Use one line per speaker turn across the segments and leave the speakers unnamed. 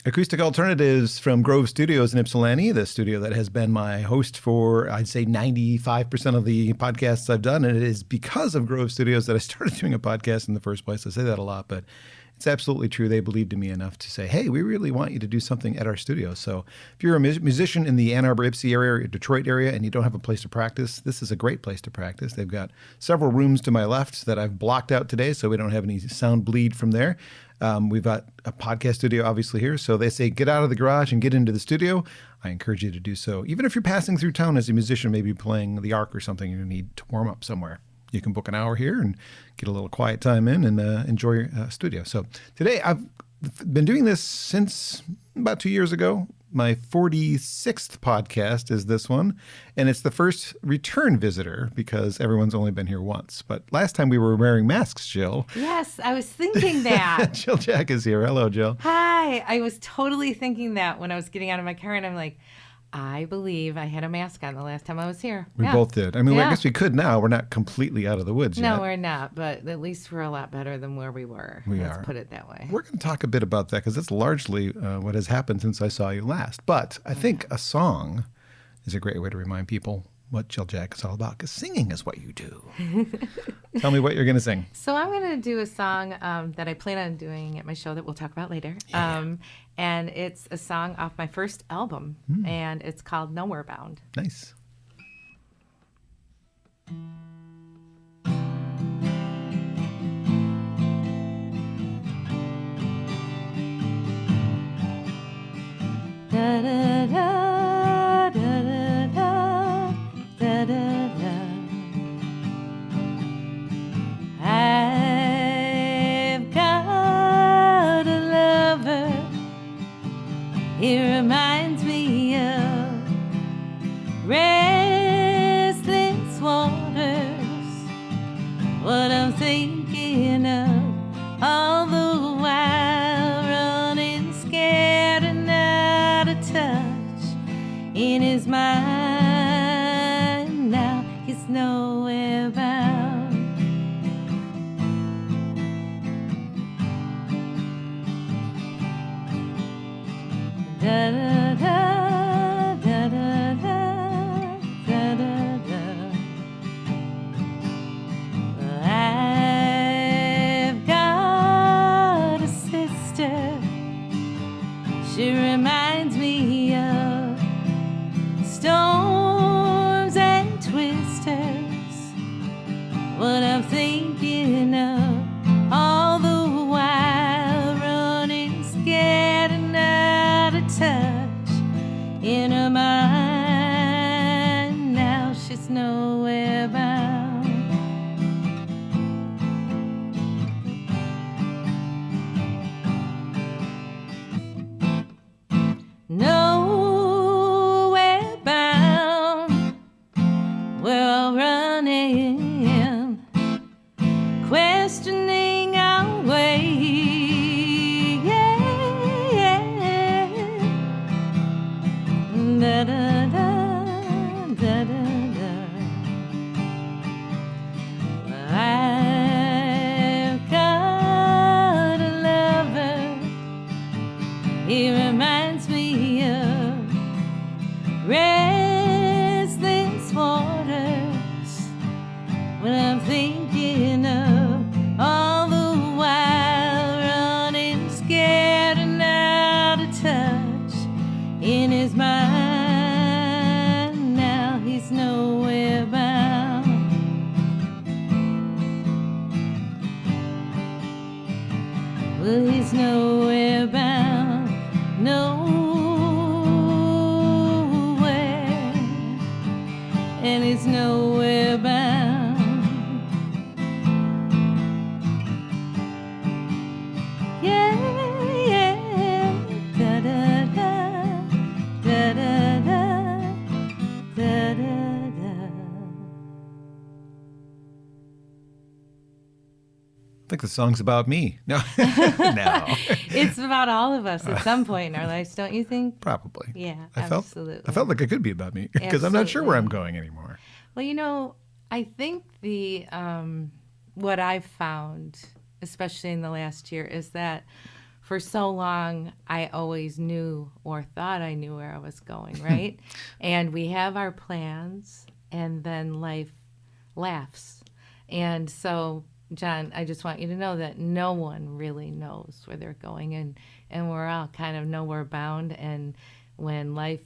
Acoustic Alternatives from Grove Studios in Ypsilanti, the studio that has been my host for, I'd say, 95% of the podcasts I've done. And it is because of Grove Studios that I started doing a podcast in the first place. I say that a lot, but it's absolutely true. They believed in me enough to say, hey, we really want you to do something at our studio. So if you're a musician in the Ann Arbor, Ypsi area, or Detroit area, and you don't have a place to practice, this is a great place to practice. They've got several rooms to my left that I've blocked out today so we don't have any sound bleed from there. We've got a podcast studio, obviously, here. So they say, get out of the garage and get into the studio. I encourage you to do so. Even if you're passing through town as a musician, maybe playing the Ark or something, and you need to warm up somewhere. You can book an hour here and get a little quiet time in and enjoy your studio. So today, I've been doing this since about 2 years ago. My 46th podcast is this one, and it's the first return visitor because everyone's only been here once. But last time we were wearing masks, Jill.
Yes, I was thinking that.
Jill Jack is here. Hello, Jill.
Hi. I was totally thinking that when I was getting out of my car, and I'm like, I believe I had a mask on the last time I was here.
We both did. I mean, I guess we could now. We're not completely out of the woods yet.
No, we're not, but at least we're a lot better than where we were. Let's put it that way.
We're going to talk a bit about that because that's largely what has happened since I saw you last. But I think a song is a great way to remind people what Jill Jack is all about, because singing is what you do. Tell me what you're going to sing.
So I'm going to do a song that I plan on doing at my show that we'll talk about later.
Yeah.
And it's a song off my first album, and it's called Nowhere Bound.
Nice.
Da da da da da da da da. I've got a lover. He reminds me of restless waters. What I'm thinking of all the while, running scared and out of touch. In his mind now, he's nowhere bound. Da da da da da da da da. I've got a sister. She reminds me of storms and twisters. What I'm thinking of all the while, running scared and out of touch. In her mind now, she's nowhere bound. Nowhere bound, we're all running, questioning our way. Da da da da da da. I've got a lover. He reminds me of restless waters. When I'm thinking of all the while, running scared and out of touch. In his mind now, he's nowhere bound. Well, he's nowhere bound, nowhere, and he's nowhere bound. Yeah, yeah, da da da, da da da, da da da.
I think the song's about me. No. No.
It's about all of us at some point in our lives, don't you think?
Probably.
Yeah,
I
absolutely.
felt like it could be about me because I'm not sure where I'm going anymore.
Well, you know, I think what I've found, especially in the last year, is that for so long, I always knew or thought I knew where I was going, right? And we have our plans, and then life laughs. And so, John, I just want you to know that no one really knows where they're going, and we're all kind of nowhere bound. And when life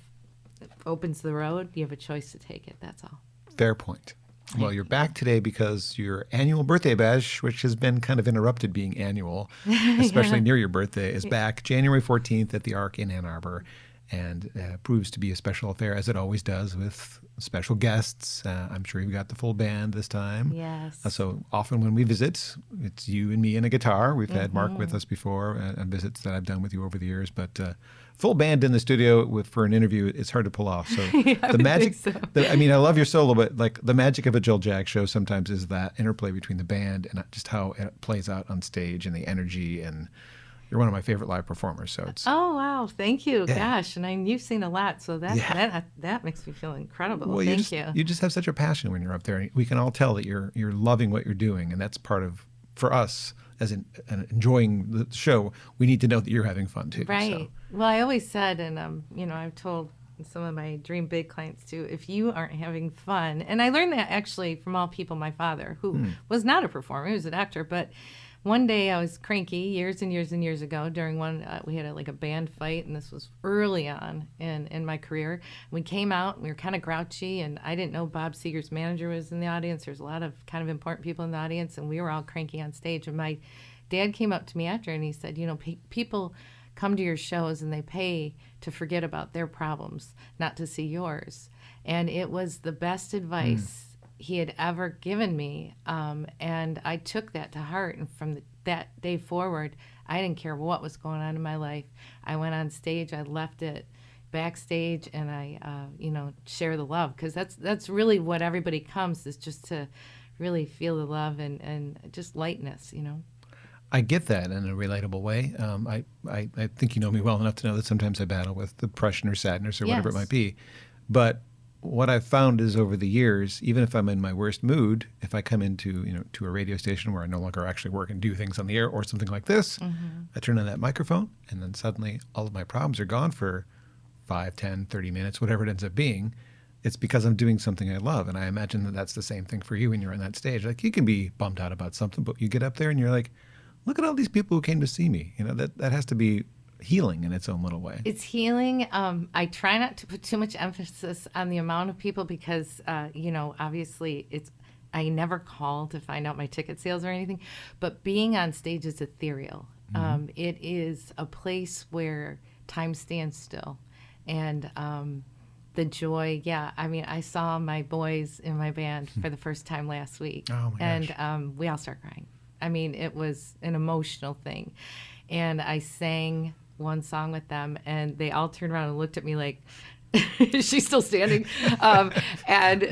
opens the road, you have a choice to take it. That's all.
Fair point. Well, you're back today because your annual birthday bash, which has been kind of interrupted being annual, especially near your birthday, is back January 14th at the Arc in Ann Arbor, and proves to be a special affair, as it always does, with special guests. I'm sure you've got the full band this time.
Yes.
So often when we visit, it's you and me and a guitar. We've had Mark with us before on visits that I've done with you over the years, but full band in the studio for an interview, it's hard to pull off. So the magic, I love your solo, but like the magic of a Jill Jack show sometimes is that interplay between the band and just how it plays out on stage and the energy. And you're one of my favorite live performers. So it's
wow, thank you.
Yeah.
Gosh, and you've seen a lot, so that makes me feel incredible.
Well,
thank you.
You just have such a passion when you're up there. We can all tell that you're loving what you're doing, and that's part of, for us, as enjoying the show, we need to know that you're having fun too.
Right.
So.
Well, I always said, and I've told some of my dream big clients too, if you aren't having fun, and I learned that actually from all people, my father, who was not a performer, he was an actor, but one day I was cranky years and years and years ago during one, we had a band fight, and this was early on in my career. We came out, and we were kind of grouchy, and I didn't know Bob Seger's manager was in the audience. There's a lot of kind of important people in the audience, and we were all cranky on stage. And my dad came up to me after, and he said, people come to your shows, and they pay to forget about their problems, not to see yours. And it was the best advice he had ever given me, and I took that to heart. And from that day forward, I didn't care what was going on in my life. I went on stage, I left it backstage, and I share the love, because that's really what everybody comes, is just to really feel the love and just lightness.
I get that in a relatable way. I think you know me well enough to know that sometimes I battle with depression or sadness or whatever it might be, but what I've found is over the years, even if I'm in my worst mood, if I come into to a radio station where I no longer actually work and do things on the air or something like this, I turn on that microphone, and then suddenly all of my problems are gone for 5, 10, 30 minutes, whatever it ends up being. It's because I'm doing something I love. And I imagine that that's the same thing for you when you're on that stage. Like, you can be bummed out about something, but you get up there and you're like, look at all these people who came to see me. That has to be healing in its own little way.
It's healing. I try not to put too much emphasis on the amount of people, because, obviously I never call to find out my ticket sales or anything, but being on stage is ethereal. It is a place where time stands still. And the joy, I saw my boys in my band for the first time last week.
Oh my gosh.
And we all start crying. It was an emotional thing. And I sang one song with them, and they all turned around and looked at me like, is she still standing? I kind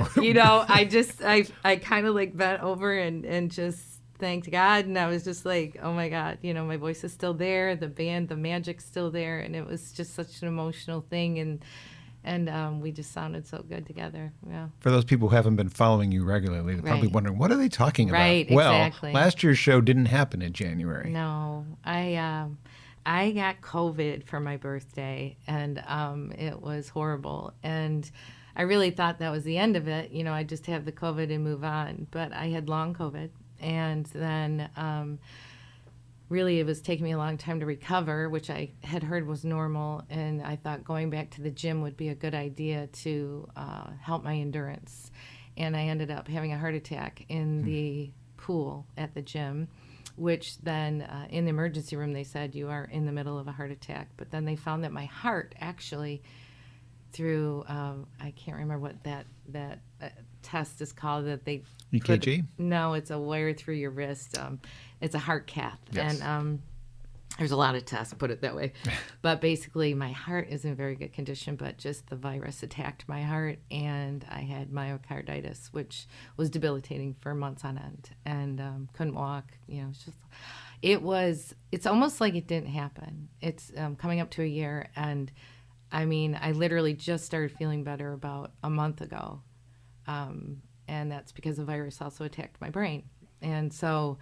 of bent over and just thanked God. And I was just like, oh my God, my voice is still there. The band, the magic's still there. And it was just such an emotional thing. And we just sounded so good together. Yeah.
For those people who haven't been following you regularly, they're probably wondering, what are they talking about?
Right,
well,
exactly.
Last year's show didn't happen in January.
No, I got COVID for my birthday, and it was horrible. And I really thought that was the end of it. I'd just have the COVID and move on. But I had long COVID, and then really it was taking me a long time to recover, which I had heard was normal. And I thought going back to the gym would be a good idea to help my endurance. And I ended up having a heart attack in the pool at the gym, which then in the emergency room they said, you are in the middle of a heart attack. But then they found that my heart actually, through I can't remember what that test is called, that they
EKG?
No, it's a wire through your wrist. It's a heart cath.
Yes.
And there's a lot of tests, put it that way. But basically my heart is in very good condition, but just the virus attacked my heart, and I had myocarditis, which was debilitating for months on end, and couldn't walk. It's almost like it didn't happen. It's coming up to a year, and I literally just started feeling better about a month ago. And that's because the virus also attacked my brain. And so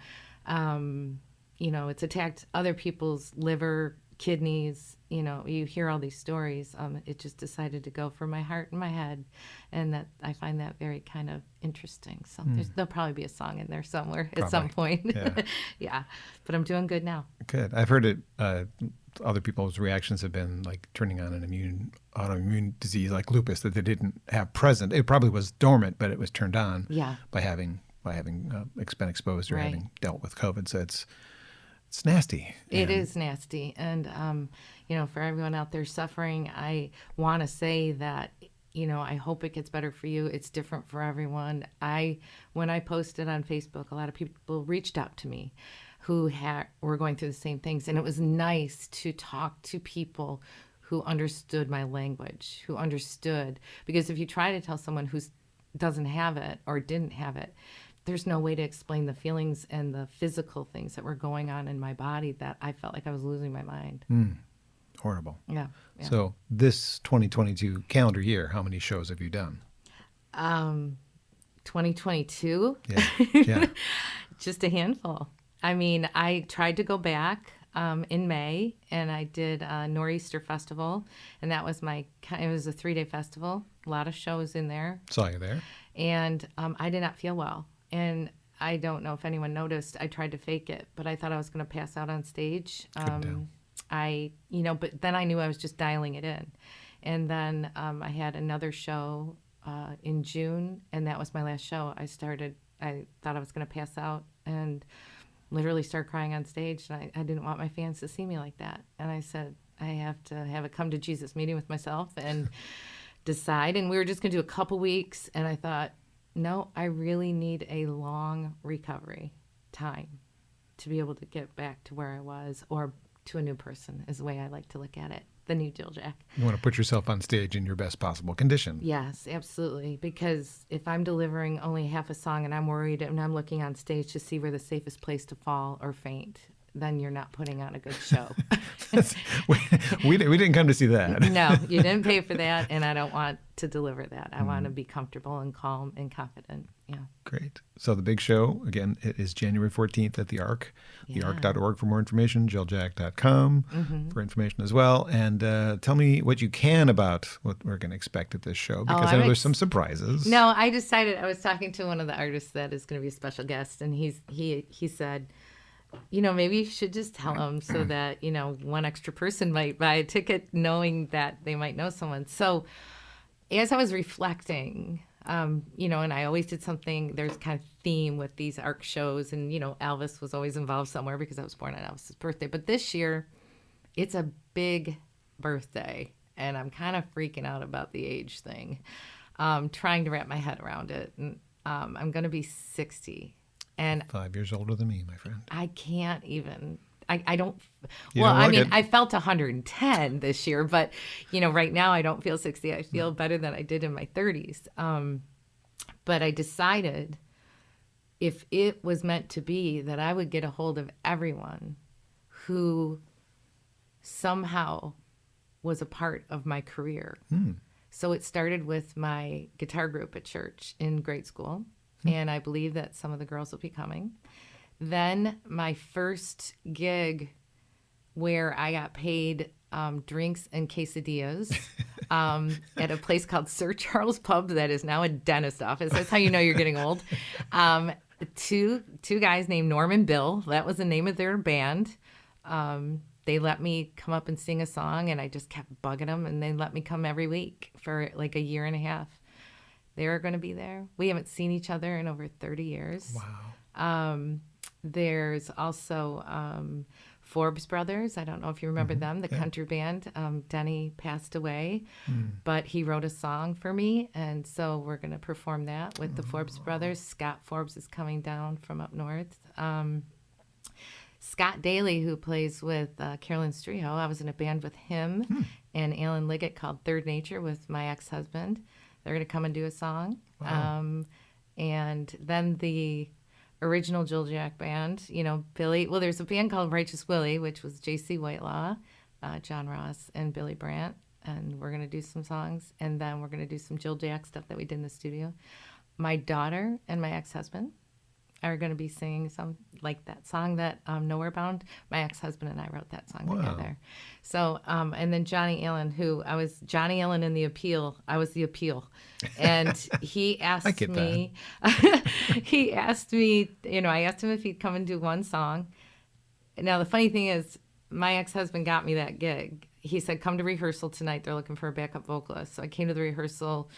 it's attacked other people's liver, kidneys. You hear all these stories. It just decided to go for my heart and my head, and that I find that very kind of interesting. So there'll probably be a song in there somewhere at some point.
Yeah.
Yeah, but I'm doing good now.
Good. I've heard it. Other people's reactions have been like turning on an autoimmune disease like lupus that they didn't have present. It probably was dormant, but it was turned on by having been exposed or
Right.
having dealt with COVID. So it's nasty.
It is nasty. And, for everyone out there suffering, I want to say that, I hope it gets better for you. It's different for everyone. When I posted on Facebook, a lot of people reached out to me who were going through the same things. And it was nice to talk to people who understood my language, who understood. Because if you try to tell someone who doesn't have it or didn't have it, there's no way to explain the feelings and the physical things that were going on in my body that I felt like I was losing my mind.
Horrible.
Yeah.
So this 2022 calendar year, how many shows have you done?
2022?
Yeah.
Just a handful. I mean, I tried to go back in May, and I did a Nor'easter Festival, and that was it was a 3-day festival, a lot of shows in there.
Saw you there.
And I did not feel well. And I don't know if anyone noticed, I tried to fake it, but I thought I was going to pass out on stage.
Couldn't tell.
But then I knew I was just dialing it in. And then I had another show in June, and that was my last show. I thought I was going to pass out and literally start crying on stage. And I didn't want my fans to see me like that. And I said, I have to have a come to Jesus meeting with myself and decide. And we were just going to do a couple weeks. And I thought, no, I really need a long recovery time to be able to get back to where I was, or to a new person is the way I like to look at it, the new Jill Jack.
You want to put yourself on stage in your best possible condition.
Yes, absolutely. Because if I'm delivering only half a song and I'm worried and I'm looking on stage to see where the safest place to fall or faint, then you're not putting on a good show.
we didn't come to see that.
No, you didn't pay for that, and I don't want to deliver that. I want to be comfortable and calm and confident. Yeah.
Great. So the big show, again, it is January 14th at the Arc, thearc.org for more information, jilljack.com for information as well. And tell me what you can about what we're going to expect at this show, because I know there's some surprises.
No, I decided, I was talking to one of the artists that is going to be a special guest, and he said, maybe you should just tell them so that, one extra person might buy a ticket knowing that they might know someone. So as I was reflecting, and I always did something, there's kind of theme with these ARC shows, and, Elvis was always involved somewhere because I was born on Elvis's birthday. But this year, it's a big birthday, and I'm kind of freaking out about the age thing, trying to wrap my head around it. And I'm going to be 60. And
5 years older than me, my friend.
I can't even. I don't.
You
Well,
don't
I
look
mean,
it.
I felt 110 this year, but right now I don't feel 60. I feel better than I did in my 30s. But I decided, if it was meant to be, that I would get a hold of everyone who somehow was a part of my career. So it started with my guitar group at church in grade school. And I believe that some of the girls will be coming. Then my first gig where I got paid drinks and quesadillas at a place called Sir Charles Pub that is now a dentist office. That's how you know you're getting old. Two guys named Norm and Bill. That was the name of their band. They let me come up and sing a song, and I just kept bugging them, and they let me come every week for like a year and a half. They're going to be there. We haven't seen each other in over 30 years.
Wow.
There's also Forbes Brothers. I don't know if you remember them, the country band. Denny passed away, but he wrote a song for me, and so we're going to perform that with the Forbes Brothers. Scott Forbes is coming down from up north. Scott Daly, who plays with Carolyn Streho, I was in a band with him and Alan Liggett called Third Nature with my ex-husband. They're going to come and do a song.
Wow.
And then the original Jill Jack band, Billy. Well, there's a band called Righteous Willie, which was J.C. Whitelaw, John Ross, and Billy Brandt. And we're going to do some songs. And then we're going to do some Jill Jack stuff that we did in the studio. My daughter and my ex-husband are going to be singing some like that song that Nowhere Bound. My ex-husband and I wrote that song together. So and then Johnny Allen, who I was Johnny Allen in The Appeal. I was The Appeal, and he asked me. He asked me. I asked him if he'd come and do one song. Now the funny thing is, my ex-husband got me that gig. He said, "Come to rehearsal tonight. They're looking for a backup vocalist." So I came to the rehearsal.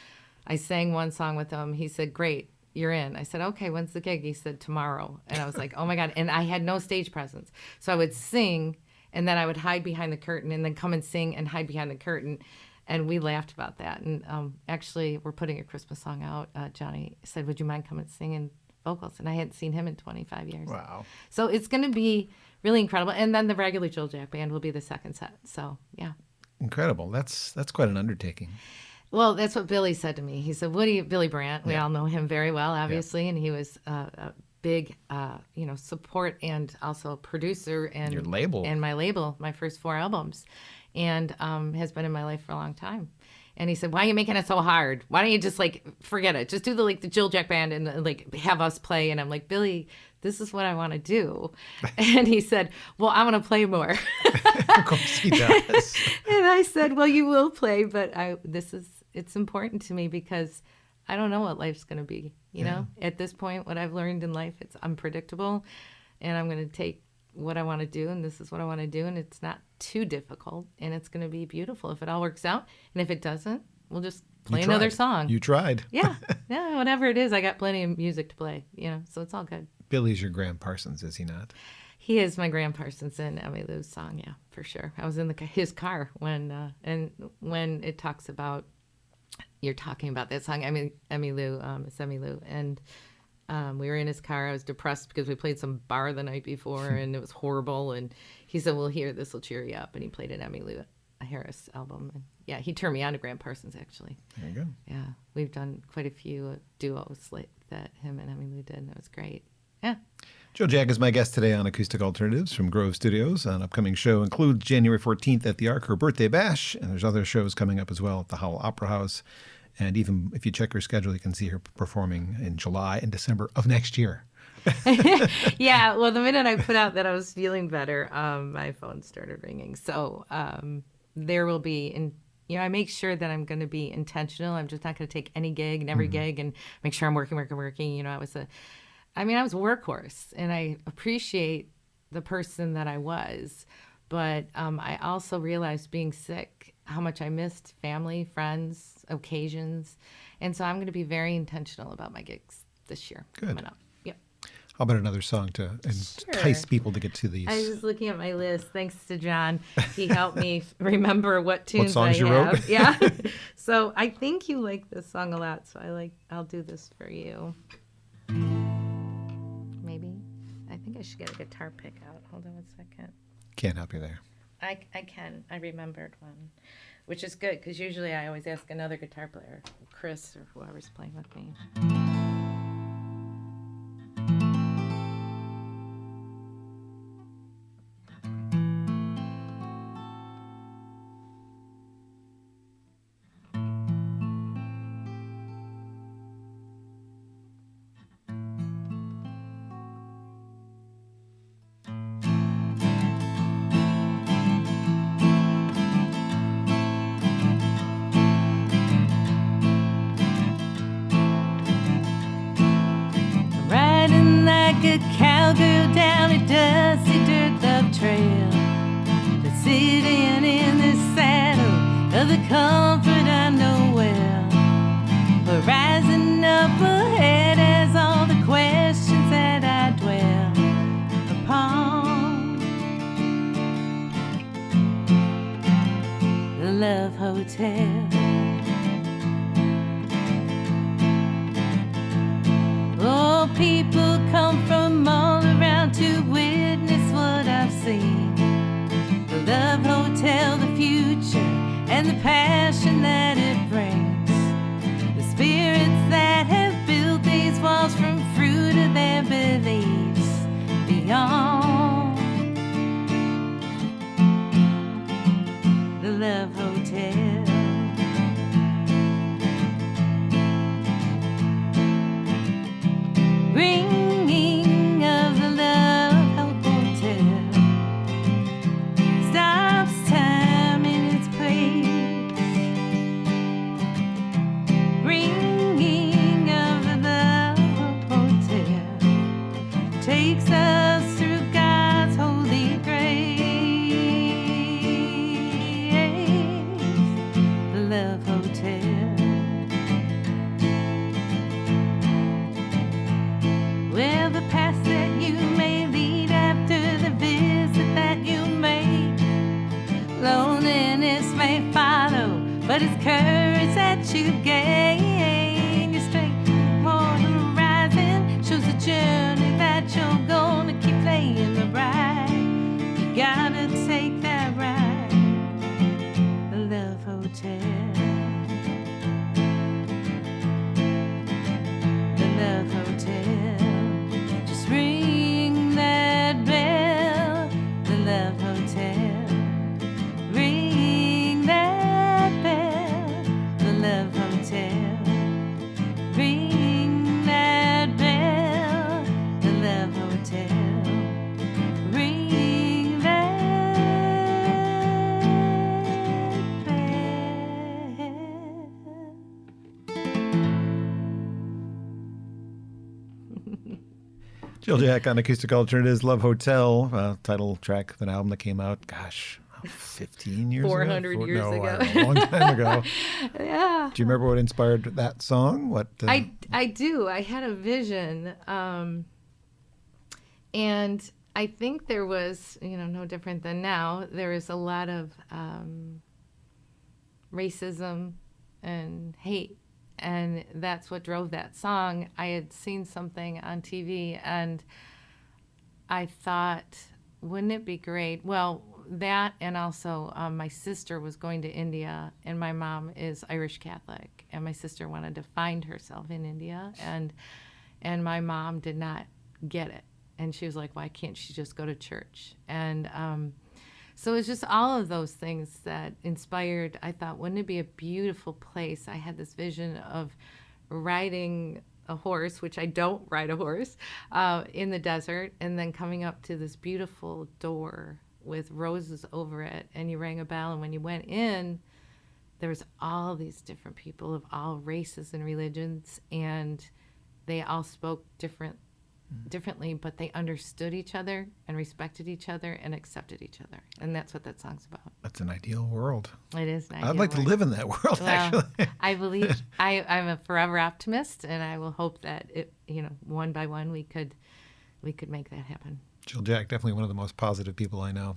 I sang one song with him. He said, "Great. You're in." I said, "Okay, when's the gig?" He said, "Tomorrow." And I was like, oh my God. And I had no stage presence. So I would sing and then I would hide behind the curtain and then come and sing and hide behind the curtain. And we laughed about that. And actually, we're putting a Christmas song out. Johnny said, "Would you mind coming and singing vocals?" And I hadn't seen him in 25 years.
Wow.
So it's going to be really incredible. And then the regular Jill Jack Band will be the second set. So, yeah.
Incredible. That's quite an undertaking.
Well, that's what Billy said to me. He said, Billy Brandt, we all know him very well, obviously, and he was a big, support and also producer and
your label.
And my label, my first 4 albums, and has been in my life for a long time. And he said, "Why are you making it so hard? Why don't you just forget it? Just do the Jill Jack Band and have us play." And I'm like, "Billy, this is what I want to do." And he said, "Well, I want to play more."
Of course he does.
And I said, "Well, you will play, but it's important to me because I don't know what life's going to be. You know, at this point, what I've learned in life, it's unpredictable, and I'm going to take what I want to do, and this is what I want to do, and it's not too difficult, and it's going to be beautiful if it all works out. And if it doesn't, we'll just play another song."
You tried.
Yeah, whatever it is, I got plenty of music to play. So it's all good.
Billy's your Graham Parsons, is he not?
He is my Graham Parsons in Emmy Lou's song, yeah, for sure. I was in his car when it talks about. You're talking about that song, Emmy Lou, it's Emmy Lou, and we were in his car. I was depressed because we played some bar the night before, and it was horrible. And he said, "Well, here, this will cheer you up." And he played an Emmy Lou Harris album, and yeah, he turned me on to Graham Parsons actually.
There you go.
Yeah, we've done quite a few duos that him and Emmy Lou did, and it was great. Yeah.
Jill Jack is my guest today on Acoustic Alternatives from Grove Studios. An upcoming show includes January 14th at the Ark, her birthday bash, and there's other shows coming up as well at the Howell Opera House. And even if you check her schedule, you can see her performing in July and December of next year.
Yeah, well, the minute I put out that I was feeling better, my phone started ringing. So there will be, I make sure that I'm going to be intentional. I'm just not going to take any gig and every gig and make sure I'm working. I was a workhorse, and I appreciate the person that I was. But I also realized being sick, how much I missed family, friends, occasions. And so I'm going to be very intentional about my gigs this year coming up. Yep.
How about another song to entice people to get to these?
I was just looking at my list. Thanks to John. He helped me remember what tunes
songs
I
you
have.
wrote?
Yeah. So I think you like this song a lot. So I'll do this for you. Maybe. I think I should get a guitar pick out. Hold on 1 second.
Can't help you there.
I can. I remembered one, which is good because usually I always ask another guitar player, Chris or whoever's playing with me. A cowgirl down a dusty dirt love trail, but sitting in the saddle of the comfort I know well. But rising up ahead as all the questions that I dwell upon. The Love Hotel. Oh, people come from all around to witness what I've seen. The Love Hotel, the future, and the passion that it brings. The spirits that have built these walls from fruit of their beliefs beyond. The Love Hotel. Bring me but it's courage that you gain. Your strength more than the rising shows the journey that you're gonna keep playing the bride. You gotta take that ride. The Love Hotel. The Love Hotel. Just ring that bell. The Love Hotel. Ring that bell. The Love Hotel. Ring that bell. The Love Hotel. Ring that bell.
Jill Jack on Acoustic Alternatives, Love Hotel, title track of an album that came out, 15 years
400
ago?
years
No,
ago.
I don't know, a long time ago.
Yeah.
Do you remember what inspired that song? What?
I do. I had a vision, and I think there was, no different than now. There is a lot of racism and hate, and that's what drove that song. I had seen something on TV, and I thought, wouldn't it be great? Well, that, and also my sister was going to India, and my mom is Irish Catholic, and my sister wanted to find herself in India, and my mom did not get it, and she was like, why can't she just go to church? And so it was just all of those things that inspired. I thought, wouldn't it be a beautiful place? I had this vision of riding a horse, which I don't ride a horse, in the desert, and then coming up to this beautiful door with roses over it, and you rang a bell, and when you went in, there was all these different people of all races and religions, and they all spoke differently, but they understood each other and respected each other and accepted each other, and that's what that song's about.
That's an ideal world.
It is an ideal
I'd like to live in that world, actually.
I believe I'm a forever optimist, and I will hope that it, one by one, we could make that happen.
Jill Jack, definitely one of the most positive people I know.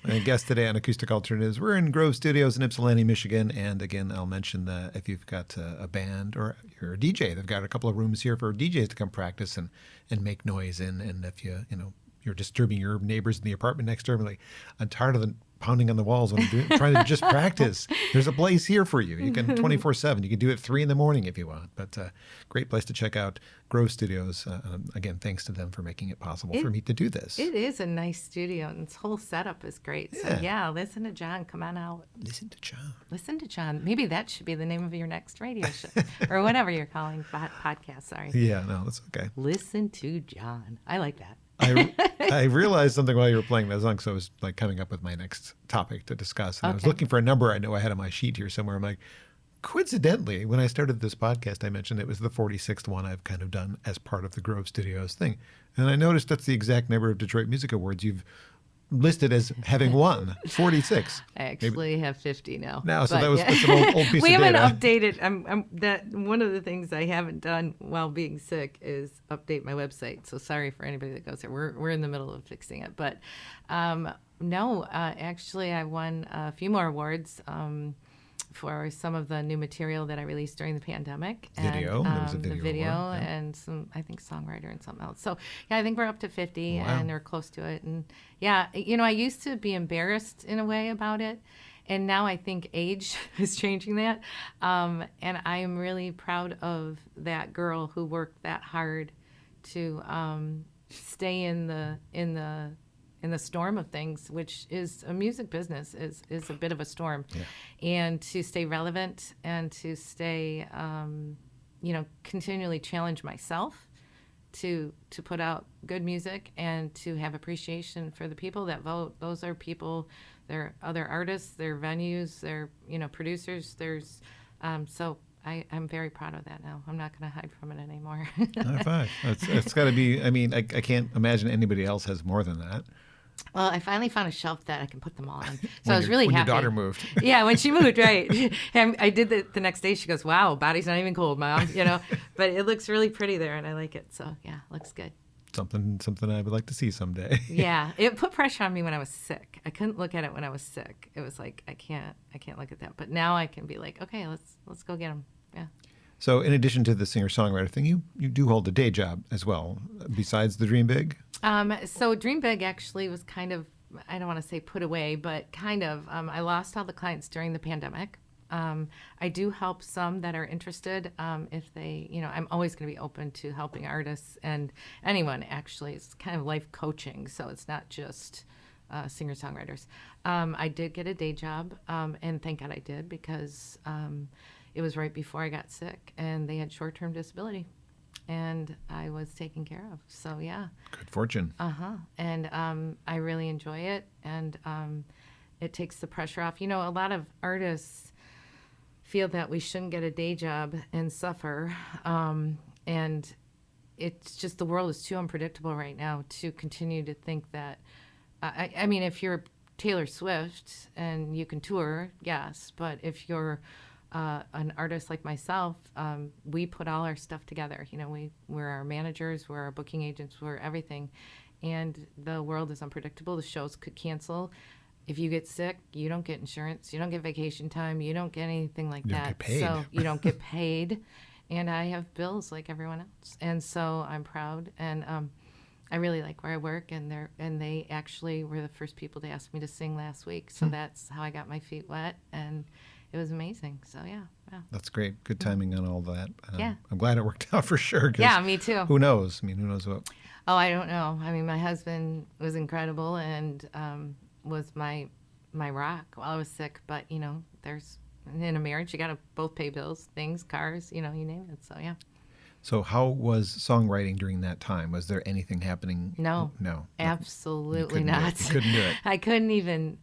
My guest today on Acoustic Alternatives. We're in Grove Studios in Ypsilanti, Michigan. And again, I'll mention that if you've got a band or you're a DJ, they've got a couple of rooms here for DJs to come practice and make noise in. And if you're disturbing your neighbors in the apartment next door, like, I'm tired of the pounding on the walls when I'm trying to just practice. There's a place here for you. You can 24/7. You can do it 3 a.m. if you want. But great place to check out Grove Studios. Again, thanks to them for making it possible for me to do this.
It is a nice studio, and this whole setup is great. So yeah, listen to John. Come on out.
Listen to John.
Listen to John. Maybe that should be the name of your next radio show or whatever you're calling podcast. Sorry.
Yeah, no, that's okay.
Listen to John. I like that.
I realized something while you were playing that song, so I was like coming up with my next topic to discuss. And I was looking for a number I know I had on my sheet here somewhere. I'm like, coincidentally, when I started this podcast, I mentioned it was the 46th one I've kind of done as part of the Grove Studios thing. And I noticed that's the exact number of Detroit Music Awards you've listed as having won, 46.
I actually have 50 now.
So that's an old piece
we
of data.
haven't updated. That one of the things I haven't done while being sick is update my website. So sorry for anybody that goes there. We're in the middle of fixing it. But no, actually I won a few more awards for some of the new material that I released during the pandemic.
Video. There was a video
the video
award,
and some, I think, songwriter and something else. So yeah, I think we're up to 50
Wow.
and we're close to it. And yeah, I used to be embarrassed in a way about it. And now I think age is changing that. And I am really proud of that girl who worked that hard to stay in the storm of things, which is a music business is a bit of a storm.
Yeah.
And to stay relevant and to stay, continually challenge myself to put out good music and to have appreciation for the people that vote. Those are people, they're other artists, they're venues, they're, producers. There's, so I'm very proud of that now. I'm not going to hide from it anymore.
High five. It's got to be, I can't imagine anybody else has more than that.
Well, I finally found a shelf that I can put them all on. So I was really happy.
When your daughter moved.
Yeah, when she moved, right. And I did the next day. She goes, wow, body's not even cold, Mom. But it looks really pretty there, and I like it. So, yeah, looks good.
something I would like to see someday.
Yeah, it put pressure on me when I was sick. I couldn't look at it when I was sick. It was like I can't look at that. But now I can be like, okay, let's go get them. Yeah.
So in addition to the singer-songwriter thing, you do hold a day job as well, besides the Dream Big?
So Dream Big actually was kind of, I don't want to say put away, but kind of. I lost all the clients during the pandemic. I do help some that are interested. If they, I'm always going to be open to helping artists and anyone, actually. It's kind of life coaching, so it's not just singer-songwriters. I did get a day job, and thank God I did, because it was right before I got sick, and they had short-term disability, and I was taken care of. So, yeah.
Good fortune.
And I really enjoy it, and it takes the pressure off. A lot of artists feel that we shouldn't get a day job and suffer, and it's just the world is too unpredictable right now to continue to think that. I mean, if you're Taylor Swift and you can tour, yes, but if you're an artist like myself, we put all our stuff together. We're our managers, we're our booking agents, we're everything, and the world is unpredictable. The shows could cancel. If you get sick, you don't get insurance, you don't get vacation time, you don't get anything like
you
that.
Don't get paid.
So you don't get paid, and I have bills like everyone else, and so I'm proud, and I really like where I work, and they actually were the first people to ask me to sing last week, so that's how I got my feet wet, and it was amazing. So yeah.
That's great. Good timing on all that.
Yeah.
I'm glad it worked out for sure.
Yeah, me too.
Who knows? I mean, who knows what?
Oh, I don't know. I mean, my husband was incredible and was my rock while I was sick. But there's in a marriage you got to both pay bills, things, cars, you name it. So yeah.
So how was songwriting during that time? Was there anything happening?
No, absolutely not.
You couldn't do it.
I couldn't even.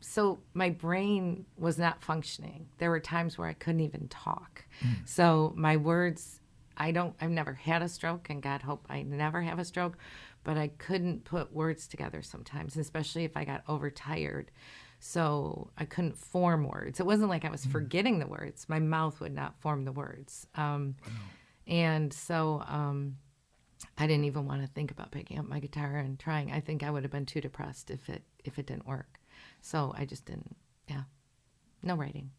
So my brain was not functioning. There were times where I couldn't even talk. So my words, I've never had a stroke, and God hope I never have a stroke, but I couldn't put words together sometimes, especially if I got overtired. So I couldn't form words. It wasn't like I was forgetting the words. My mouth would not form the words. Wow. And so I didn't even want to think about picking up my guitar and trying. I think I would have been too depressed if it didn't work. So I just didn't. Yeah, no writing.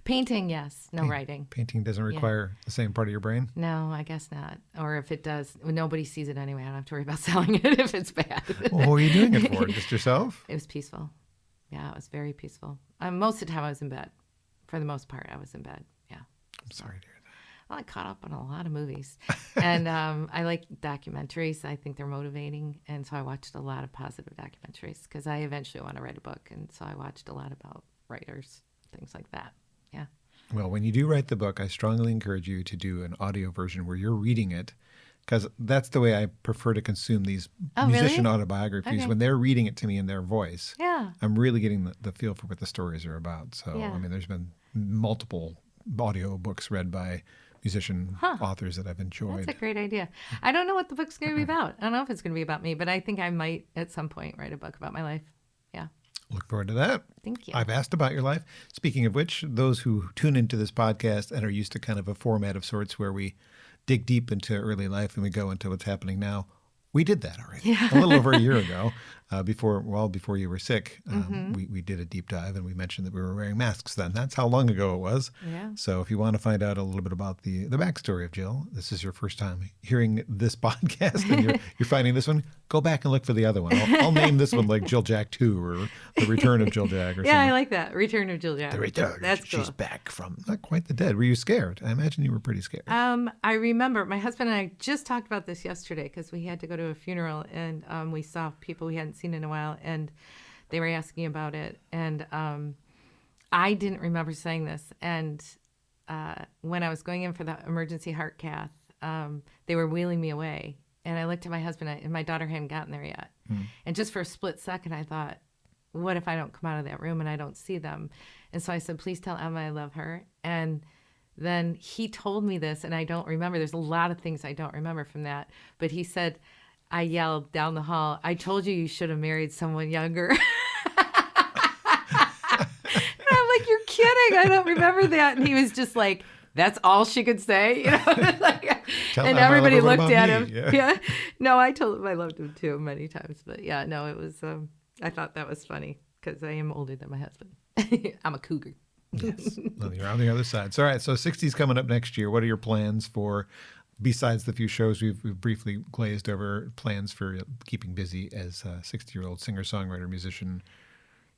Painting, yes. No writing.
Painting doesn't require the same part of your brain?
No, I guess not. Or if it does, nobody sees it anyway. I don't have to worry about selling it if it's bad.
Well, what were you doing it for? Just yourself?
It was peaceful. Yeah, it was very peaceful. Most of the time I was in bed. For the most part, I was in bed. Yeah.
I'm sorry to hear that.
Well, I caught up on a lot of movies. And I like documentaries. I think they're motivating. And so I watched a lot of positive documentaries because I eventually want to write a book. And so I watched a lot about writers, things like that. Yeah.
Well, when you do write the book, I strongly encourage you to do an audio version where you're reading it, because that's the way I prefer to consume these musician autobiographies.
Okay.
When they're reading it to me in their voice,
Yeah.
I'm really getting the feel for what the stories are about. So,
Yeah.
I mean, there's been multiple audio books read by musician authors that I've enjoyed.
That's a great idea. I don't know what the book's going to be about. I don't know if it's going to be about me, but I think I might at some point write a book about my life. Yeah.
Look forward to that.
Thank you.
I've asked about your life. Speaking of which, those who tune into this podcast and are used to kind of a format of sorts where we dig deep into early life and we go into what's happening now, we did that already.
Yeah.
A little over a year ago, before you were sick. We did a deep dive, and we mentioned that we were wearing masks then. That's how long ago it was.
Yeah.
So if you want to find out a little bit about the backstory of Jill, this is your first time hearing this podcast, and you're finding this one, go back and look for the other one. I'll name this one like Jill Jack 2 or The Return of Jill Jack or something.
Yeah, I like that. Return of Jill Jack.
The Return.
That's cool.
She's back from not quite the dead. Were you scared? I imagine you were pretty scared.
I remember my husband and I just talked about this yesterday because we had to go to a funeral, and we saw people we hadn't seen in a while, and they were asking about it. And I didn't remember saying this. And when I was going in for the emergency heart cath, they were wheeling me away. And I looked at my husband, and my daughter hadn't gotten there yet. And just for a split second, I thought, what if I don't come out of that room and I don't see them? And so I said, please tell Emma I love her. And then he told me this, and I don't remember. There's a lot of things I don't remember from that. But he said, I yelled down the hall, I told you you should have married someone younger. And I'm like, you're kidding. I don't remember that. And he was just like, that's all she could say. You know?
Tell
and
him I love
everybody
her, what
looked
about
at
me?
him.
Yeah.
No, I told him I loved him too many times. But yeah, no, it was, I thought that was funny because I am older than my husband. I'm a cougar.
Yes. Well, you're on the other side. So, all right. So 60's coming up next year. What are your plans for, besides the few shows we've briefly glazed over, plans for keeping busy as a 60-year-old singer, songwriter, musician?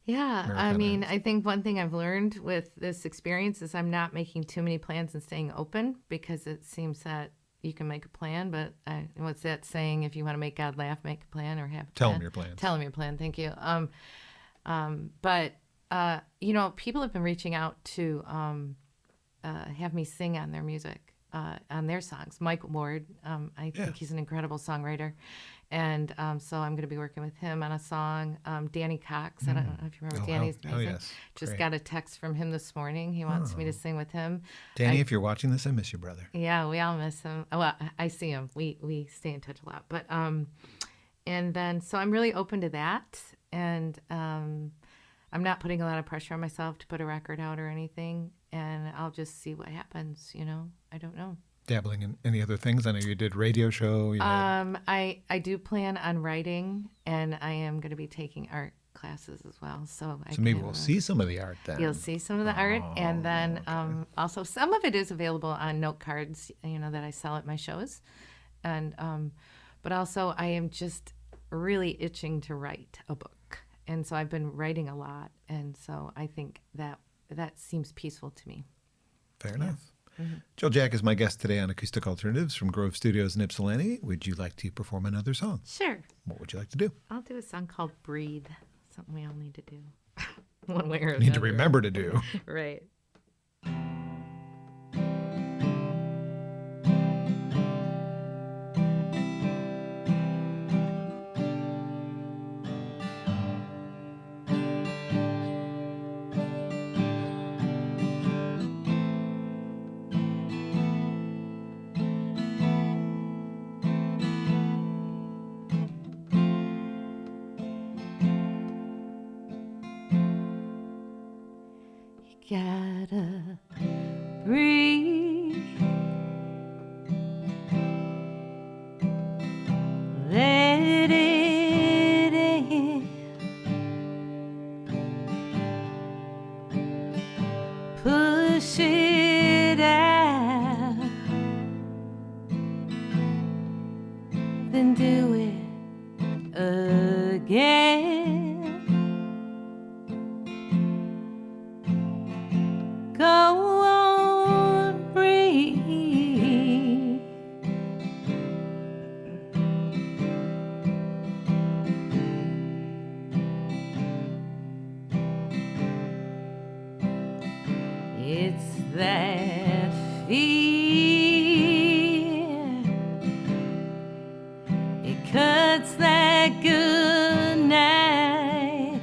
Yeah, I
Americana
mean,
artist?
I think one thing I've learned with this experience is I'm not making too many plans and staying open, because it seems that you can make a plan, but what's that saying? If you want to make God laugh, make a plan, or have a
Tell
plan.
him your plans.
Tell him your plan. Thank you. But you know, people have been reaching out to have me sing on their music, on their songs. Mike Ward, I think he's an incredible songwriter. And so I'm going to be working with him on a song. Danny Cox, I don't know if you remember Danny's amazing.
yes.
Just
Great.
got a text from him this morning. He wants me to sing with him.
Danny, if you're watching this, I miss you, brother.
Yeah, we all miss him. Well, I see him. We stay in touch a lot. But and then so I'm really open to that, and I'm not putting a lot of pressure on myself to put a record out or anything, and I'll just see what happens. You know, I don't know.
Dabbling in any other things? I know you did radio show. You had...
I do plan on writing, and I am going to be taking art classes as well. So
maybe we'll see some of the art then.
You'll see some of the art, and then also some of it is available on note cards, you know, that I sell at my shows, and but also I am just really itching to write a book, and so I've been writing a lot, and so I think that seems peaceful to me.
Fair enough. Jill Jack is my guest today on Acoustic Alternatives from Grove Studios in Ypsilanti. Would you like to perform another song?
Sure.
What would you like to do?
I'll do a song called Breathe, something we all need to do. One way or another.
Need to remember to do.
Right. Gotta breathe. Let it in. Push it out. Then do it again. Go on, breathe. It's that fear. It cuts like a knife.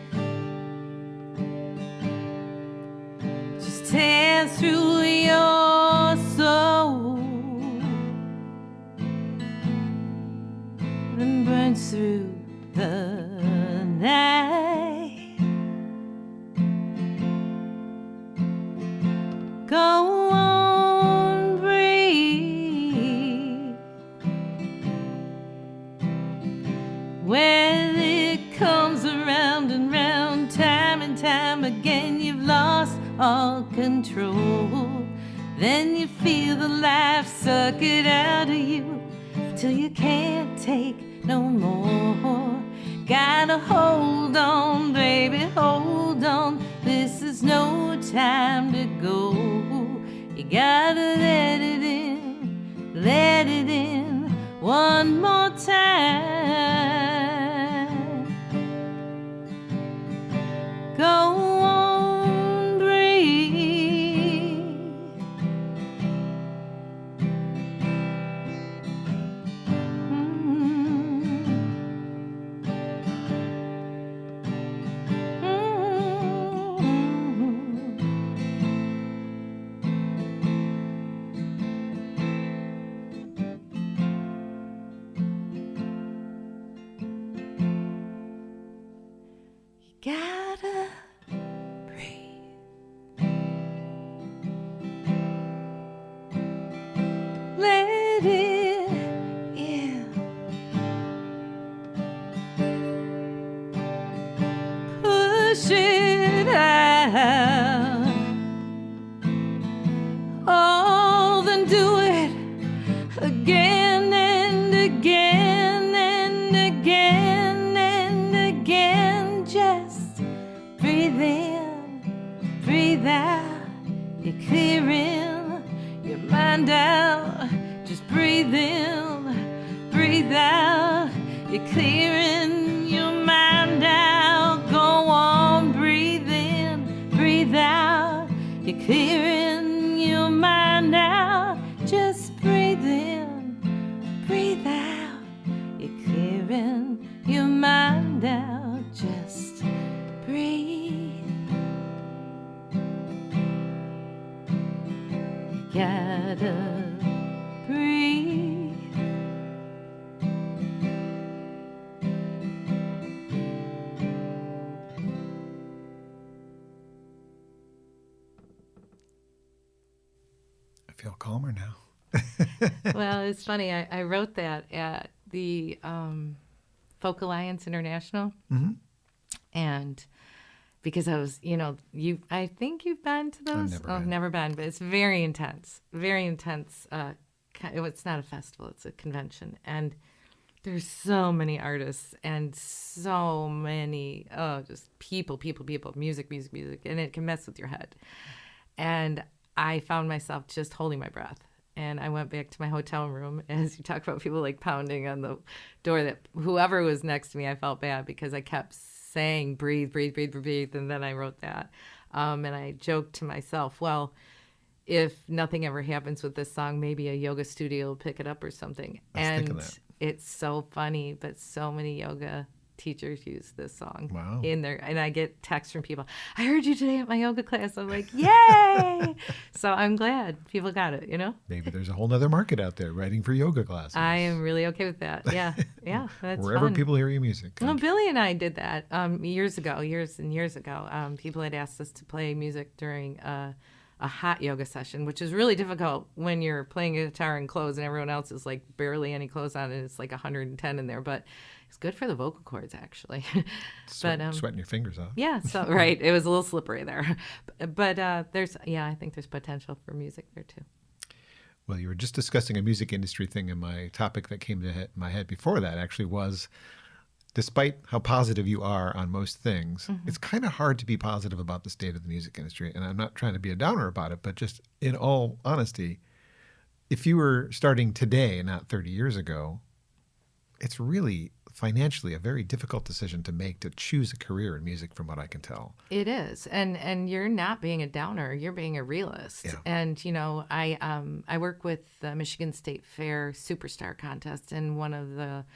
Just tears through your soul and burns through the night. Go on, breathe. When it comes around and round, time and time again, you've lost all control. Then you feel the life suck it out of you till you can't take no more. Gotta hold on, baby, hold on. This is no time to go. You gotta let it in one more time. Go on, breathe. You're clearing your mind out. Just breathe in, breathe out. You're clearing your mind out. Go on, breathe in, breathe out. You're clearing your mind out. Just breathe in, breathe out. You're clearing your mind out. Just breathe. You gotta breathe.
I feel calmer now.
Well, it's funny. I wrote that at the Folk Alliance International.
Mm-hmm.
And because I was, I think you've been to those.
I've
never been, but it's very intense. Very intense. It's not a festival; it's a convention, and there's so many artists and so many just people, music, and it can mess with your head. And I found myself just holding my breath. And I went back to my hotel room. As you talk about people like pounding on the door, that whoever was next to me, I felt bad because I kept saying, breathe, breathe, breathe, breathe. And then I wrote that. And I joked to myself, well, if nothing ever happens with this song, maybe a yoga studio will pick it up or something. And it's so funny, but so many yoga teachers use this song in there. And I get texts from people, I heard you today at my yoga class. I'm like, yay! So I'm glad people got it,
Maybe there's a whole nother market out there writing for yoga classes.
I am really okay with that. Yeah. That's
Wherever
fun.
people hear your music.
Well, Billy and I did that years and years ago. People had asked us to play music during a hot yoga session, which is really difficult when you're playing a guitar in clothes and everyone else is like barely any clothes on and it's like 110 in there. But it's good for the vocal cords, actually.
Sweating your fingers off.
Yeah, so right. It was a little slippery there. But I think there's potential for music there too.
Well, you were just discussing a music industry thing, and my topic that came to my head before that actually was, despite how positive you are on most things, it's kind of hard to be positive about the state of the music industry. And I'm not trying to be a downer about it, but just in all honesty, if you were starting today, not 30 years ago, it's really financially a very difficult decision to make, to choose a career in music, from what I can tell.
It is. And you're not being a downer, you're being a realist.
Yeah.
And, I work with the Michigan State Fair Superstar Contest, and one of the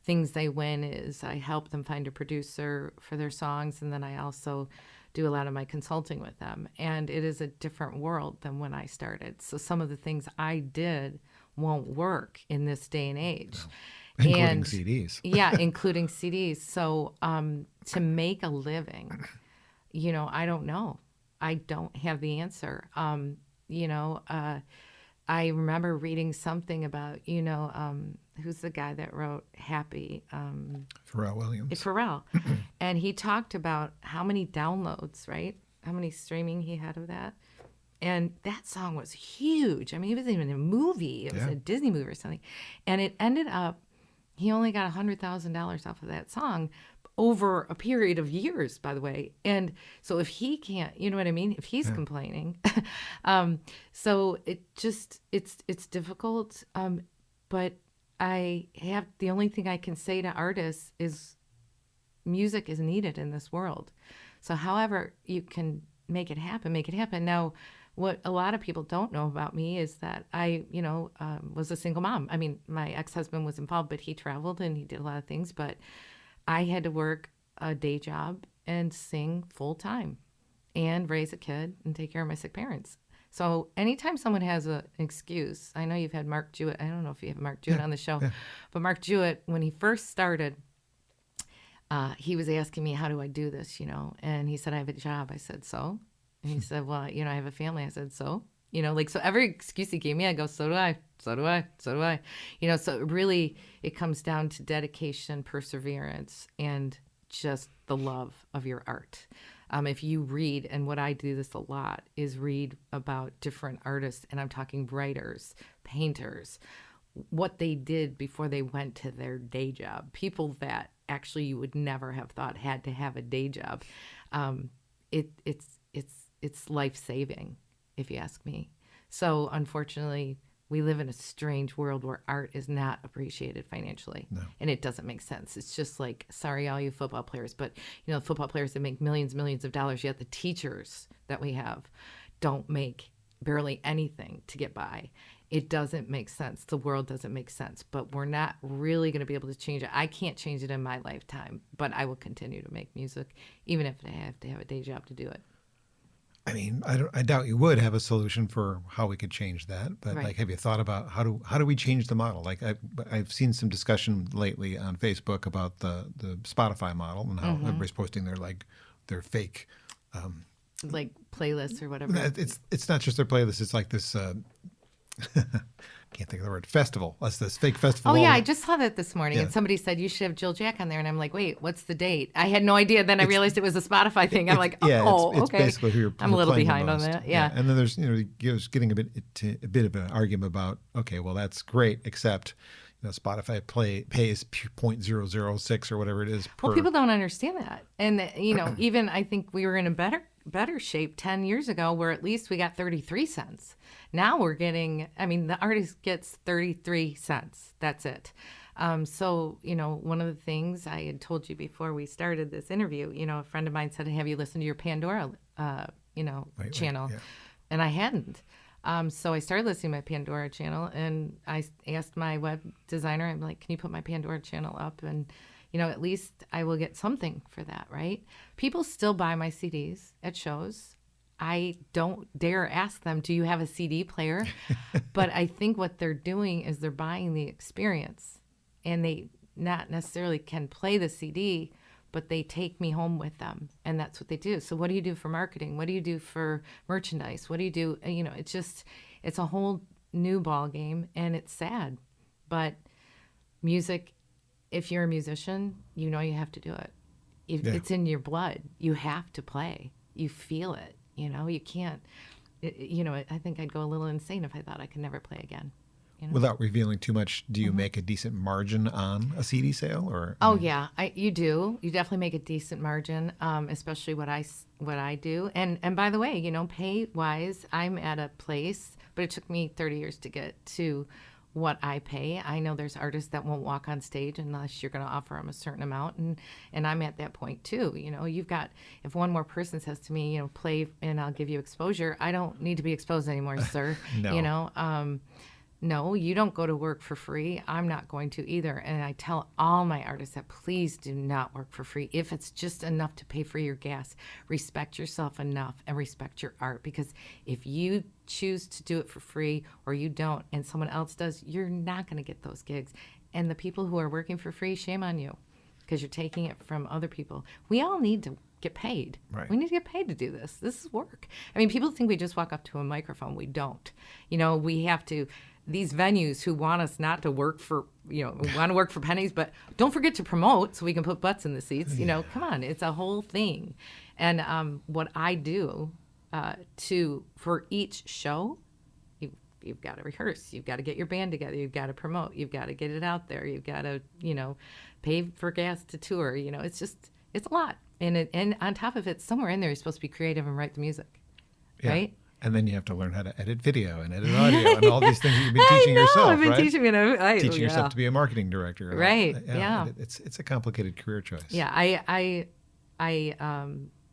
things they win is I help them find a producer for their songs, and then I also do a lot of my consulting with them. And it is a different world than when I started. So some of the things I did won't work in this day and age.
No. Including CDs.
Yeah, including CDs. So to make a living, I don't know. I don't have the answer. I remember reading something about, who's the guy that wrote Happy?
Pharrell Williams.
Pharrell. And he talked about how many downloads, right? How many streaming he had of that. And that song was huge. I mean, it wasn't even a movie. It was a Disney movie or something. And it ended up, he only got $100,000 off of that song over a period of years, by the way. And so if he can't, you know what I mean? If he's complaining. So it's difficult. But the only thing I can say to artists is music is needed in this world. So however you can make it happen, make it happen. Now, what a lot of people don't know about me is that I, was a single mom. I mean, my ex-husband was involved, but he traveled and he did a lot of things. But I had to work a day job and sing full time and raise a kid and take care of my sick parents. So anytime someone has an excuse, I know you've had Mark Jewett. I don't know if you have Mark Jewett on the show, but Mark Jewett, when he first started, he was asking me, how do I do this, And he said, I have a job. I said, so? And he said, well, I have a family. I said, so? So every excuse he gave me, I go, so do I, so do I, so do I. So really it comes down to dedication, perseverance, and just the love of your art. If you read, and what I do this a lot, is read about different artists, and I'm talking writers, painters, what they did before they went to their day job, people that actually you would never have thought had to have a day job. It's life-saving. if you ask me. So unfortunately, we live in a strange world where art is not appreciated financially.
No.
And it doesn't make sense. It's just like, sorry, all you football players, but football players that make millions of dollars, yet the teachers that we have don't make barely anything to get by. It doesn't make sense. The world doesn't make sense, but we're not really going to be able to change it. I can't change it in my lifetime, but I will continue to make music, even if I have to have a day job to do it.
I mean, I doubt you would have a solution for how we could change that. But
Right.
like, have you thought about how do we change the model? Like, I've seen some discussion lately on Facebook about the Spotify model and how everybody's posting their fake.
Like playlists or whatever.
It's not just their playlist. It's like this. Can't think of the word, festival. That's this fake festival.
Oh, yeah, I just saw that this morning,
Yeah.
and somebody said you should have Jill Jack on there, and I'm like, wait, what's the date? I had no idea. Then I realized it was a Spotify thing. I'm like,
it's
okay.
basically who you're
I'm a little
playing the
behind on
most.
that. Yeah.
And then there's it was getting a bit of an argument about, okay, well, that's great, except Spotify pays 0.006 or whatever it is per.
Well, people don't understand that, and even I think we were in a better shape 10 years ago, where at least we got 33 cents. Now we're getting, the artist gets 33 cents. That's it. So, one of the things I had told you before we started this interview, a friend of mine said, have you listened to your Pandora, channel?
Yeah.
And I hadn't. So I started listening to my Pandora channel, and I asked my web designer, I'm like, can you put my Pandora channel up? And, at least I will get something for that, right? People still buy my CDs at shows. I don't dare ask them, do you have a CD player? But I think what they're doing is they're buying the experience, and they not necessarily can play the CD, but they take me home with them, and that's what they do. So what do you do for marketing? What do you do for merchandise? What do you do? It's a whole new ball game, and it's sad. But music, if you're a musician, you have to do it. It's in your blood. You have to play. You feel it. You can't. I think I'd go a little insane if I thought I could never play again.
Without revealing too much, do you make a decent margin on a CD sale, or?
Oh yeah, you do. You definitely make a decent margin, especially what I do. And by the way, pay wise, I'm at a place, but it took me 30 years to get to what I pay. I know there's artists that won't walk on stage unless you're going to offer them a certain amount, and I'm at that point too. You've got, if one more person says to me, play and I'll give you exposure, I don't need to be exposed anymore, sir.
No.
No, you don't go to work for free. I'm not going to either. And I tell all my artists that please do not work for free. If it's just enough to pay for your gas, respect yourself enough and respect your art. Because if you choose to do it for free or you don't and someone else does, you're not going to get those gigs. And the people who are working for free, shame on you, because you're taking it from other people. We all need to get paid.
Right. We
need to get paid to do this. This is work. People think we just walk up to a microphone. We don't. We have to. These venues who want us not to work for, want to work for pennies, but don't forget to promote so we can put butts in the seats. Come on, it's a whole thing. And what I do for each show, you've got to rehearse, you've got to get your band together, you've got to promote, you've got to get it out there, you've got to, pay for gas to tour. It's a lot. And on top of it, somewhere in there, you're supposed to be creative and write the music, right?
And then you have to learn how to edit video and edit audio and all these things that you've been teaching yourself,
I've been
right?
teaching
yourself to be a marketing director.
Right,
It's a complicated career choice.
Yeah, I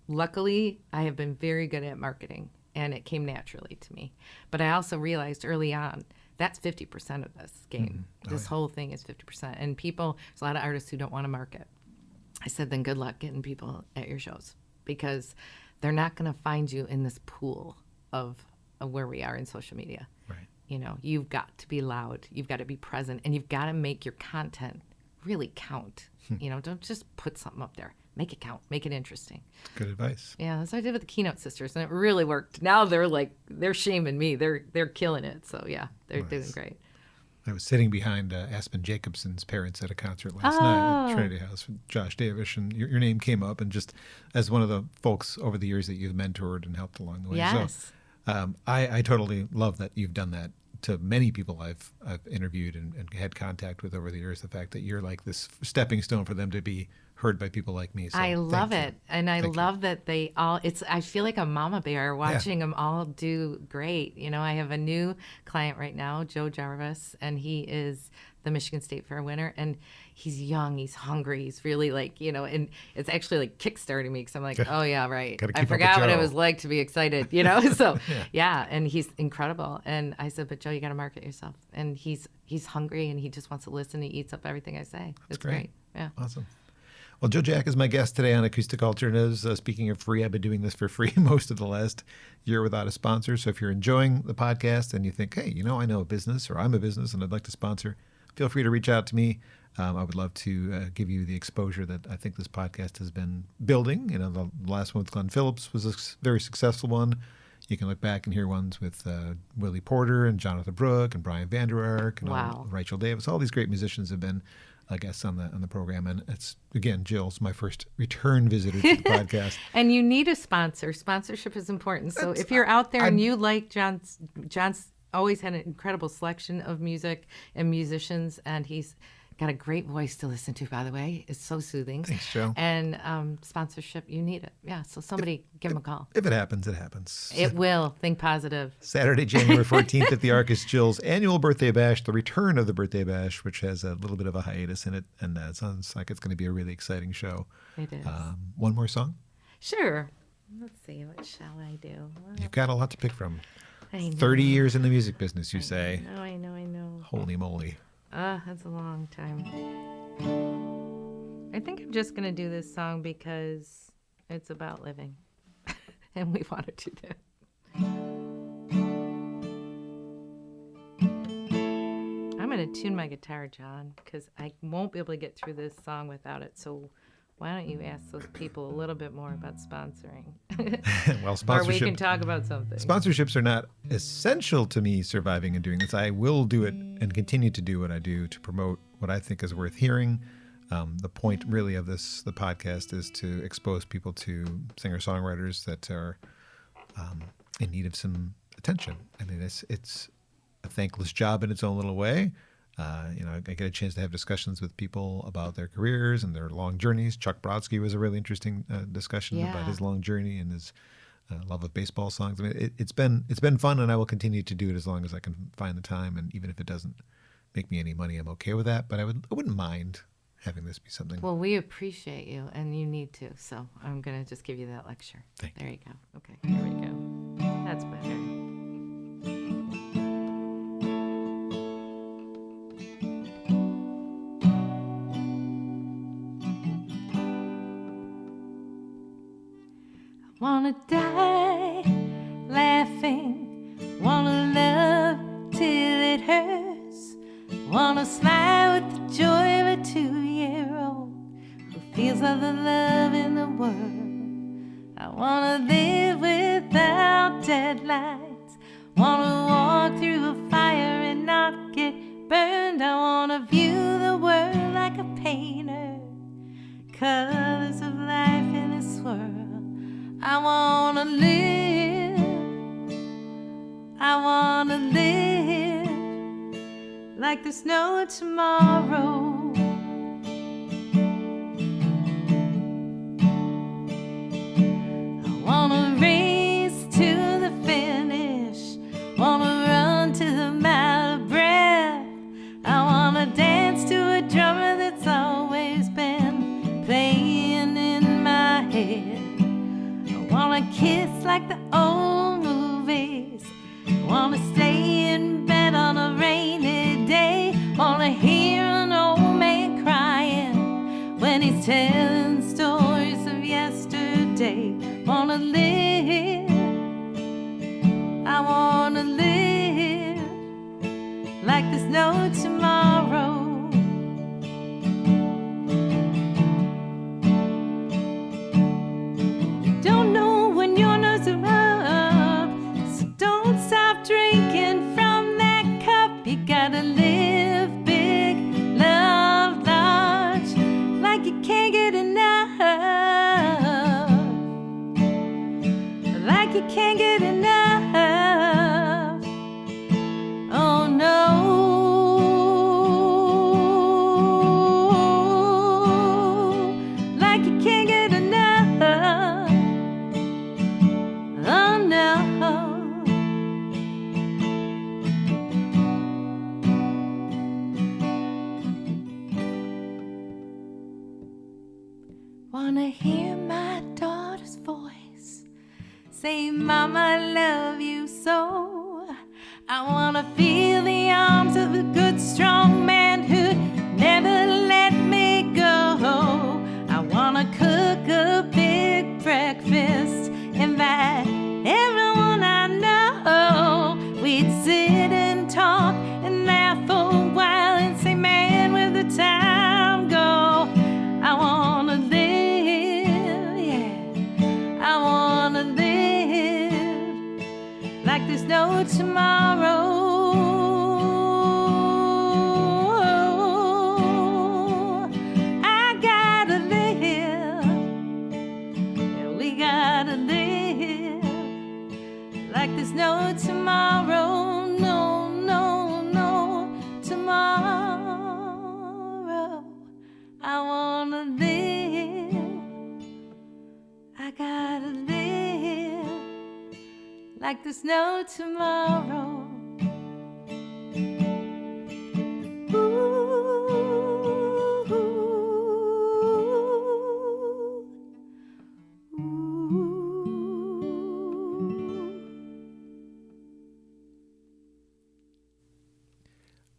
luckily, I have been very good at marketing, and it came naturally to me. But I also realized early on, that's 50% of this game. This whole thing is 50%. And there's a lot of artists who don't want to market. I said, then good luck getting people at your shows, because they're not going to find you in this pool of where we are in social media.
Right.
You've got to be loud, you've got to be present, and you've got to make your content really count. Don't just put something up there. Make it count. Make it interesting.
Good advice.
Yeah, that's what I did with the Keynote Sisters, and it really worked. Now they're shaming me. They're killing it. So yeah, they're doing great.
I was sitting behind Aspen Jacobson's parents at a concert last night at Trinity House with Josh Davis, and your name came up, and just as one of the folks over the years that you've mentored and helped along the way.
Yes.
So I totally love that you've done that to many people I've interviewed and had contact with over the years. The fact that you're like this stepping stone for them to be heard by people like me. So
I love
thank you.
it. And I love that they all, I feel like a mama bear watching them all do great. You know, I have a new client right now, Joe Jarvis, and he is the Michigan State Fair winner. And he's young, he's hungry, he's really like, you know, and it's actually like kickstarting me because I'm like, oh yeah, right. I forgot what it was like to be excited, you know? So yeah, and he's incredible. And I said, but Joe, you got to market yourself. And he's hungry and he just wants to listen. He eats up everything I say. It's great. Yeah.
Awesome. Well, Joe Jack is my guest today on Acoustic Alternatives. Speaking of free, I've been doing this for free most of the last year without a sponsor. So if you're enjoying the podcast and you think, hey, you know, I know a business or I'm a business and I'd like to sponsor, feel free to reach out to me. I would love to give you the exposure that I think this podcast has been building. You know, the last one with Glenn Phillips was a very successful one. You can look back and hear ones with Willie Porter and Jonathan Brooke and Brian Vander Ark and Rachel Davis. All these great musicians have been guests on the program, and it's again Jill's my first return visitor to the podcast.
And you need a sponsor. Sponsorship is important. So if you're out there and you like John's always had an incredible selection of music and musicians, and he's got a great voice to listen to, by the way. It's so soothing.
Thanks, Joe.
And sponsorship, you need it. Yeah, so somebody give him a call.
If it happens, it happens.
It will. Think positive.
Saturday, January 14th at the Ark is Jill's annual birthday bash, the return of the birthday bash, which has a little bit of a hiatus in it, and it sounds like it's going to be a really exciting show.
It is.
One more song?
Sure. Let's see. What shall I do? Well,
you've got a lot to pick from.
I know.
30 years in the music business, you say.
I know.
Holy moly.
That's a long time. I think I'm just going to do this song because it's about living. And we want to do that. I'm going to tune my guitar, John, because I won't be able to get through this song without it. So why don't you ask those people a little bit more about sponsoring?
Well, sponsorship.
Or we can talk about something.
Sponsorships are not essential to me surviving and doing this. I will do it and continue to do what I do to promote what I think is worth hearing. The point really of the podcast is to expose people to singer-songwriters that are in need of some attention. I mean, it's a thankless job in its own little way. I get a chance to have discussions with people about their careers and their long journeys. Chuck Brodsky was a really interesting discussion about his long journey and his love of baseball songs. I mean, it's been fun, and I will continue to do it as long as I can find the time. And even if it doesn't make me any money, I'm okay with that. But I wouldn't mind having this be something.
Well, we appreciate you, and you need to. So I'm gonna just give you that lecture.
There
you go. Okay, here we go. That's better. Wanna die laughing, wanna love till it hurts, wanna smile with the joy of a 2-year-old who feels all the love in the world. I wanna live without deadlines, wanna walk through a fire and not get burned. I wanna view the world like a painter, colors of life in this world. I wanna live like there's no tomorrow. I wanna race to the finish, wanna run to the mile of breath. I wanna dance to a drummer that's always been playing in my head. Wanna kiss like the old movies, wanna stay in bed on a rainy day, wanna hear an old man crying when he's telling stories of yesterday. Wanna live, I wanna live like there's no tomorrow. Drinking from that cup, you gotta live big, love large, like you can't get enough, like you can't get enough. Oh no, say, Mama, I love you so. I want to feel the arms of a good, strong man who'd never let me go. I want to cook a big breakfast, invite everyone I know. We'd sit and talk and laugh for a while and say, man, where'd the time go? I want to live, yeah. I want to live like there's no tomorrow. I gotta live, yeah, we gotta live like there's no tomorrow, no, no, no tomorrow. I wanna live, I gotta live like there's no tomorrow.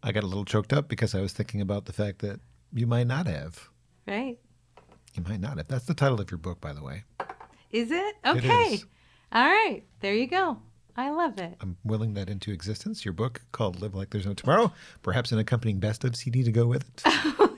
I got a little choked up because I was thinking about the fact that you might not have.
Right?
You might not have. That's the title of your book, by the way.
Is it? Okay.
It is.
All right. There you go. I love it.
I'm willing that into existence. Your book called Live Like There's No Tomorrow. Perhaps an accompanying best of CD to go with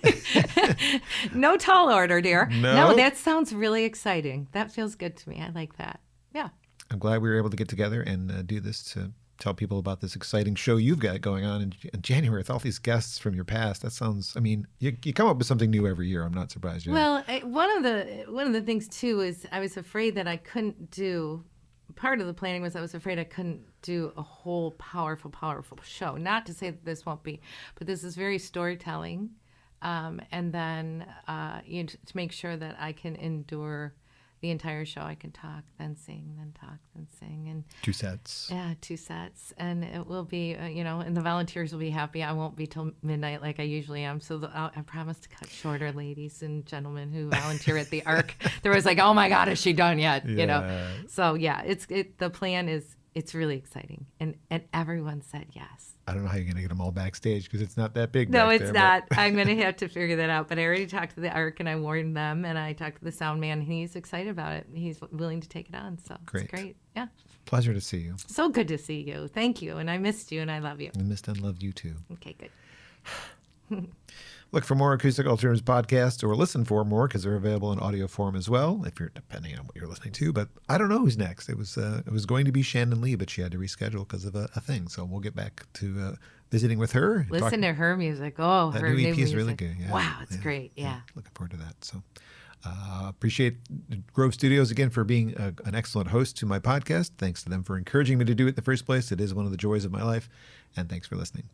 it.
No tall order, dear.
No?
No, that sounds really exciting. That feels good to me. I like that. Yeah.
I'm glad we were able to get together and do this to tell people about this exciting show you've got going on in January with all these guests from your past. That sounds, I mean, you come up with something new every year. I'm not surprised.
Well, one of the things too is I was afraid that I couldn't do, part of the planning was I was afraid I couldn't do a whole powerful show. Not to say that this won't be, but this is very storytelling. And then to make sure that I can endure the entire show. I can talk, then sing, then talk, then sing. And
2 sets.
Yeah, 2 sets. And it will be, and the volunteers will be happy. I won't be till midnight like I usually am. So I promise to cut shorter, ladies and gentlemen who volunteer at the Ark. There was like, oh my God, is she done yet?
Yeah.
So yeah, the plan is, it's really exciting. And everyone said yes.
I don't know how you're going to get them all backstage because it's not that big.
No,
back
it's
there,
not. I'm going to have to figure that out. But I already talked to the Ark and I warned them, and I talked to the sound man. And he's excited about it. He's willing to take it on. So
Great.
It's great. Yeah.
Pleasure to see you.
So good to see you. Thank you. And I missed you and I love you.
I missed and loved you too.
Okay, good.
Look for more Acoustic Alternatives podcasts, or listen for more because they're available in audio form as well, if you're depending on what you're listening to. But I don't know who's next. It was going to be Shannon Lee, but she had to reschedule because of a thing. So we'll get back to visiting with her.
Listen to her music. Oh,
that
her
new EP is
music.
really good. Yeah.
Wow, it's great. Yeah.
Looking forward to that. So appreciate Grove Studios again for being an excellent host to my podcast. Thanks to them for encouraging me to do it in the first place. It is one of the joys of my life. And thanks for listening.